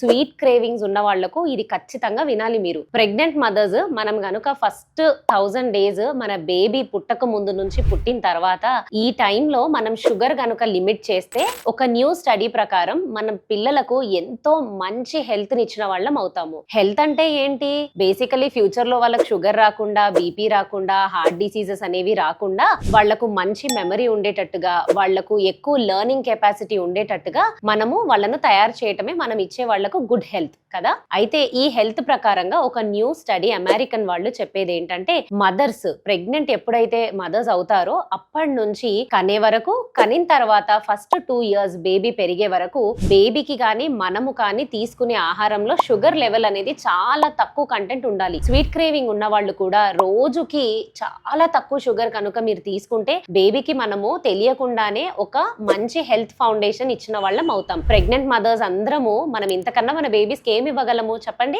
Sweet cravings ఉన్న వాళ్లకు ఇది ఖచ్చితంగా వినాలి మీరు. ప్రెగ్నెంట్ మదర్స్ మనం గనుక ఫస్ట్ 1000 డేస్ మన బేబీ పుట్టక ముందు నుంచి పుట్టిన తర్వాత ఈ టైంలో మనం షుగర్ గనుక లిమిట్ చేస్తే ఒక న్యూ స్టడీ ప్రకారం మనం పిల్లలకు ఎంతో మంచి హెల్త్ ని ఇచ్చిన వాళ్ళం అవుతాము. హెల్త్ అంటే ఏంటి? బేసికలీ ఫ్యూచర్ లో వాళ్ళకి షుగర్ రాకుండా, బీపీ రాకుండా, హార్ట్ డిసీజెస్ అనేవి రాకుండా వాళ్లకు మంచి మెమరీ ఉండేటట్టుగా, వాళ్లకు ఎక్కువ లెర్నింగ్ కెపాసిటీ ఉండేటట్టుగా మనము వాళ్ళను తయారు చేయటమే మనం ఇచ్చే వాళ్లకు గుడ్ హెల్త్ కదా. అయితే ఈ హెల్త్ ప్రకారంగా ఒక న్యూ స్టడీ అమెరికన్ వాళ్ళు చెప్పేది ఏంటంటే మదర్స్ ప్రెగ్నెంట్ ఎప్పుడైతే మదర్స్ అవుతారో అప్పటి నుంచి కనే వరకు, కనిన తర్వాత ఫస్ట్ 2 ఇయర్స్ బేబీ పెరిగే వరకు బేబీకి కానీ మనము కానీ తీసుకునే ఆహారంలో షుగర్ లెవెల్ అనేది చాలా తక్కువ కంటెంట్ ఉండాలి. స్వీట్ క్రేవింగ్ ఉన్న వాళ్ళు కూడా రోజుకి చాలా తక్కువ షుగర్ కనుక మీరు తీసుకుంటే బేబీకి మనము తెలియకుండానే ఒక మంచి హెల్త్ ఫౌండేషన్ ఇచ్చిన వాళ్ళం అవుతాం. ప్రెగ్నెంట్ మదర్స్ అందరము మనం ఇంతకన్నా మన బేబీస్కి ఏమి ఇవ్వగలము చెప్పండి?